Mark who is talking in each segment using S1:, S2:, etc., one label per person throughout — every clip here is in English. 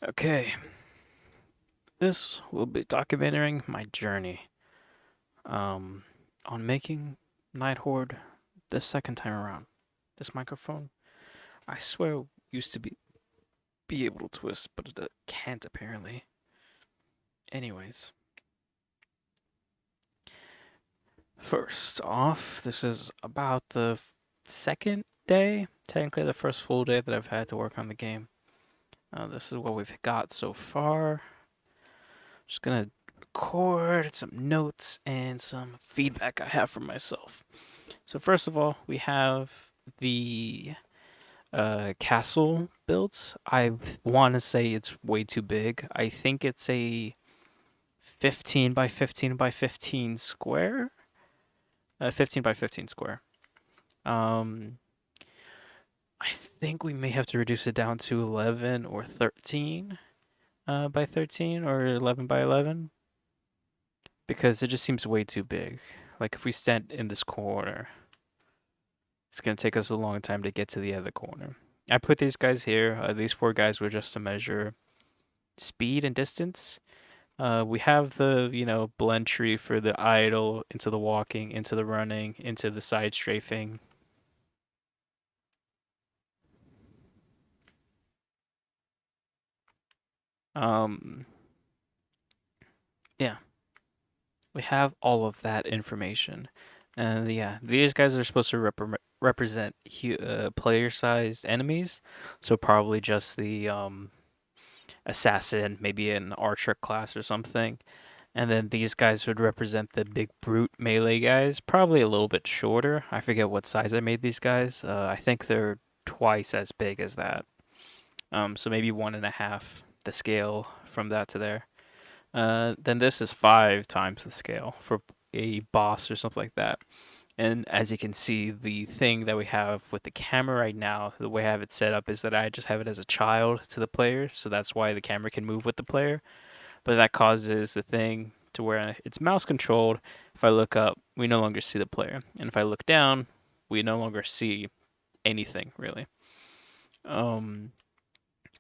S1: Okay, this will be documenting my journey um, on making Night Horde the second time around. This microphone, I swear, used to be able to twist, but it can't apparently. Anyways, first off, this is about the second day, technically the first full day that I've had to work on the game. This is what we've got so far. Just gonna record some notes and some feedback I have from myself. So first of all, we have the castle built. I want to say it's way too big. I think it's a 15 by 15 by 15 square. 15 by 15 square. Um, I think we may have to reduce it down to 11 or 13 by 13 or 11 by 11 because it just seems way too big. Like if we stand in this corner, it's gonna take us a long time to get to the other corner. I put these guys here. These four guys were just to measure speed and distance. We have the blend tree for the idle, into the walking, into the running, into the side strafing. Um, yeah, we have all of that information, and yeah, these guys are supposed to represent player-sized enemies, so probably just the assassin, maybe an archer class or something. And then these guys would represent the big brute melee guys, probably a little bit shorter. I forget what size I made these guys. I think they're twice as big as that. So maybe one and a half the scale from that to there. Then this is 5 times the scale for a boss or something like that. And as you can see, the thing that we have with the camera right now, the way I have it set up is that I just have it as a child to the player. So that's why the camera can move with the player, but that causes the thing to where it's mouse controlled. If I look up, we no longer see the player, and if I look down, we no longer see anything really. Um,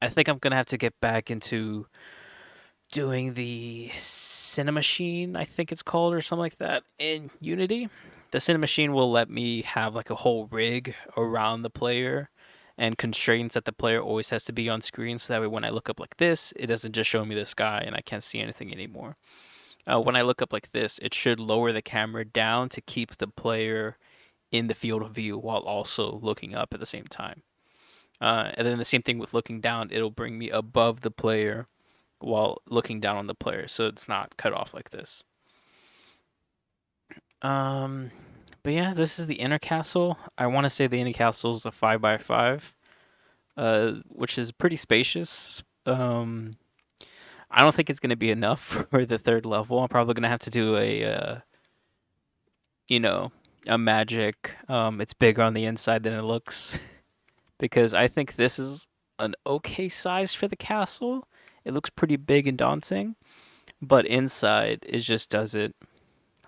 S1: I think I'm gonna have to get back into doing the Cinemachine, I think it's called, or something like that, in Unity. The Cinemachine will let me have like a whole rig around the player and constraints that the player always has to be on screen so that way when I look up like this, it doesn't just show me the sky and I can't see anything anymore. When I look up like this, it should lower the camera down to keep the player in the field of view while also looking up at the same time. And then the same thing with looking down, it'll bring me above the player while looking down on the player, so it's not cut off like this. Um, but yeah, this is the inner castle. I want to say the inner castle is a 5 by 5, which is pretty spacious. I don't think it's gonna be enough for the third level. I'm probably gonna have to do you know, a magic. It's bigger on the inside than it looks because I think this is an okay size for the castle. It looks pretty big and daunting, but inside it just does it.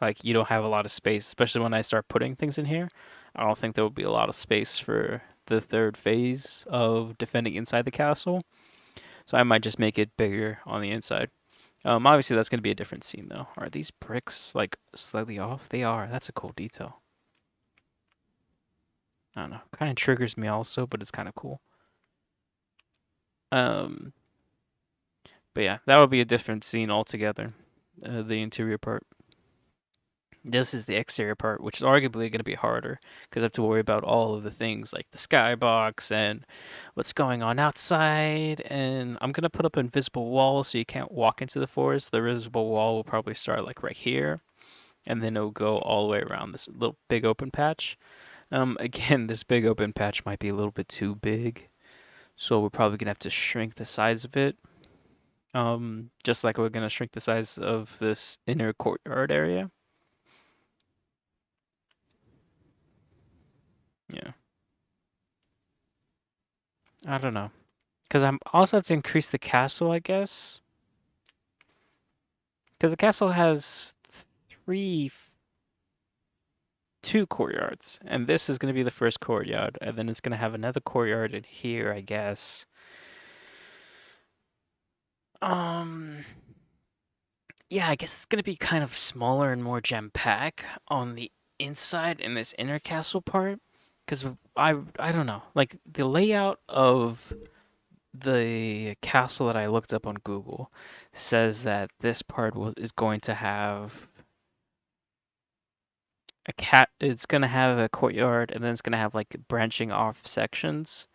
S1: Like you don't have a lot of space, especially when I start putting things in here. I don't think there will be a lot of space for the third phase of defending inside the castle. So I might just make it bigger on the inside. Obviously that's gonna be a different scene though. Are these bricks like slightly off? They are. That's a cool detail. I don't know. Kind of triggers me also, but it's kind of cool. Um, but yeah, that would be a different scene altogether. The interior part. This is the exterior part, which is arguably going to be harder because I have to worry about all of the things like the skybox and what's going on outside. And I'm going to put up an invisible wall so you can't walk into the forest. The invisible wall will probably start like right here, and then it'll go all the way around this little big open patch. Again, this big open patch might be a little bit too big, so we're probably gonna have to shrink the size of it. Just like we're gonna shrink the size of this inner courtyard area. Yeah, I don't know, because I'm also have to increase the castle, I guess, because the castle has three, two courtyards, and this is gonna be the first courtyard, and then it's gonna have another courtyard in here, I guess. Yeah, I guess it's gonna be kind of smaller and more jam-packed on the inside in this inner castle part, because I don't know, like the layout of the castle that I looked up on Google says that this part is going to have a cat. It's gonna have a courtyard, and then it's gonna have like branching off sections,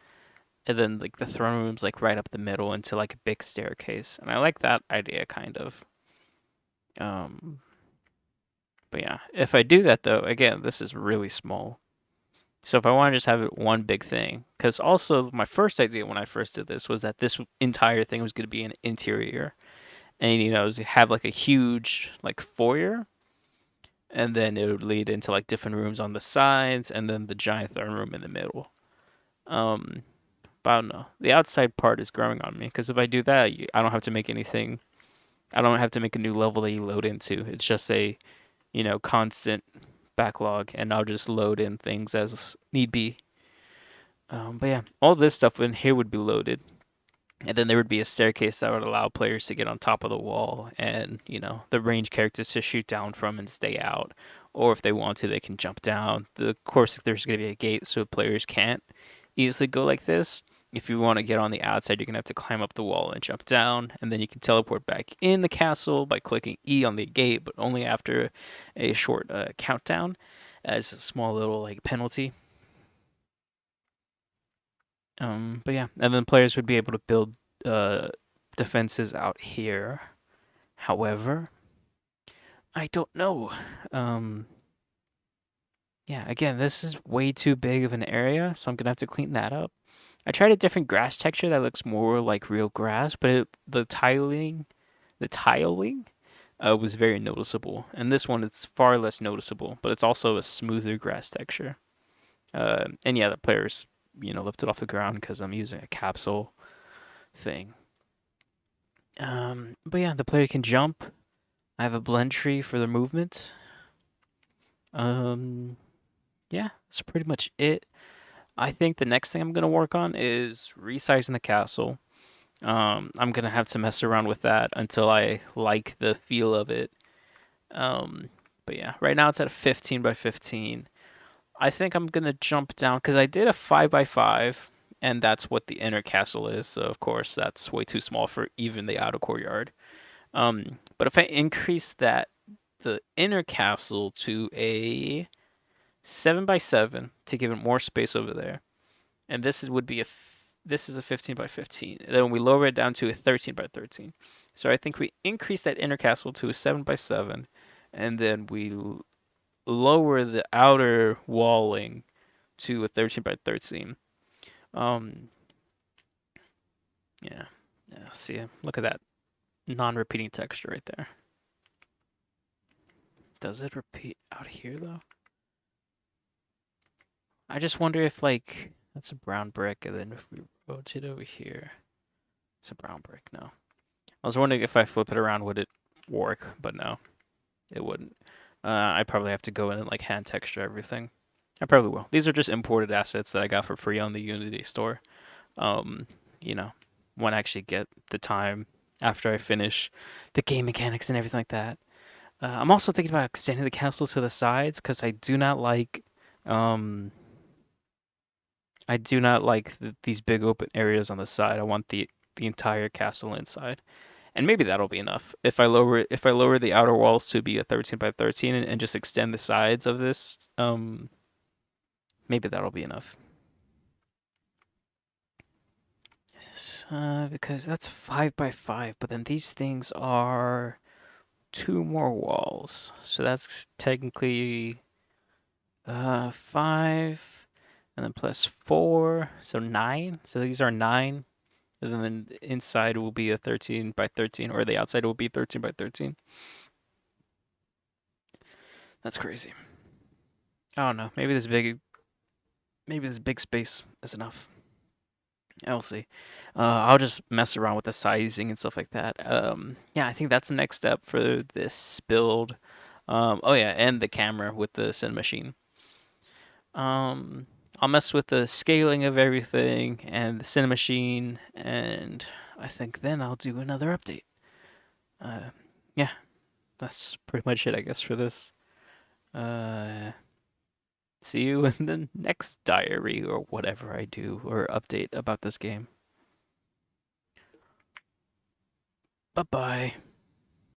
S1: and then like the throne room's like right up the middle into like a big staircase, and I like that idea kind of. Um, but yeah, if I do that though, again, this is really small. So if I want to just have it one big thing, because also my first idea when I first did this was that this entire thing was going to be an interior, and it was have like a huge like foyer, and then it would lead into like different rooms on the sides, and then the giant throne room in the middle. Um, but I don't know. The outside part is growing on me because if I do that, I don't have to make anything. I don't have to make a new level that you load into. It's just a constant backlog, and I'll just load in things as need be. But yeah, all this stuff in here would be loaded. And then there would be a staircase that would allow players to get on top of the wall and, the range characters to shoot down from and stay out. Or if they want to, they can jump down. Of course, there's going to be a gate so players can't easily go like this. If you want to get on the outside, you're going to have to climb up the wall and jump down. And then you can teleport back in the castle by clicking E on the gate, but only after a short countdown as a small little like penalty. But yeah, and then players would be able to build uh, defenses out here. However, I don't know. Um, yeah, again, this is way too big of an area, so I'm gonna have to clean that up. I tried a different grass texture that looks more like real grass, but the tiling was very noticeable. And this one, it's far less noticeable, but it's also a smoother grass texture. And yeah, the players, lifted off the ground because I'm using a capsule thing. But yeah, the player can jump. I have a blend tree for the movement. Um, yeah, that's pretty much it. I think the next thing I'm gonna work on is resizing the castle. I'm gonna have to mess around with that until I like the feel of it. Um, but yeah, right now it's at a 15 by 15. I think I'm gonna jump down because I did a 5 by 5, and that's what the inner castle is. So of course that's way too small for even the outer courtyard. But if I increase the inner castle to a 7 by 7 to give it more space over there, and this is a 15 by 15. And then we lower it down to a 13 by 13. So I think we increase that inner castle to a 7 by 7, and then we lower the outer walling to a 13 by 13. Um, yeah, yeah. See, look at that non-repeating texture right there. Does it repeat out here though? I just wonder if like that's a brown brick, and then if we rotate over here, it's a brown brick. No, I was wondering if I flip it around, would it work? But no, it wouldn't. I probably have to go in and like hand texture everything. I probably will. These are just imported assets that I got for free on the Unity store. Um, you know, when I actually get the time after I finish the game mechanics and everything like that. I'm also thinking about extending the castle to the sides because um, I do not like these big open areas on the side. I want the entire castle inside, and maybe that'll be enough. If I lower the outer walls to be a 13 by 13 and just extend the sides of this, maybe that'll be enough. Because that's 5 by 5, but then these things are two more walls, so that's technically 5, and then plus 4, so 9. So these are 9. And then the inside will be a 13 by 13, or the outside will be 13 by 13. That's crazy. I don't know. Maybe this big space is enough. I'll see. I'll just mess around with the sizing and stuff like that. Yeah, I think that's the next step for this build. Oh yeah, and the camera with the Cine machine. Um, I'll mess with the scaling of everything and the Cine machine, and I think then I'll do another update. Uh, yeah. that's pretty much it, I guess, for this. Uh, See you in the next diary or whatever I do or update about this game. Bye bye.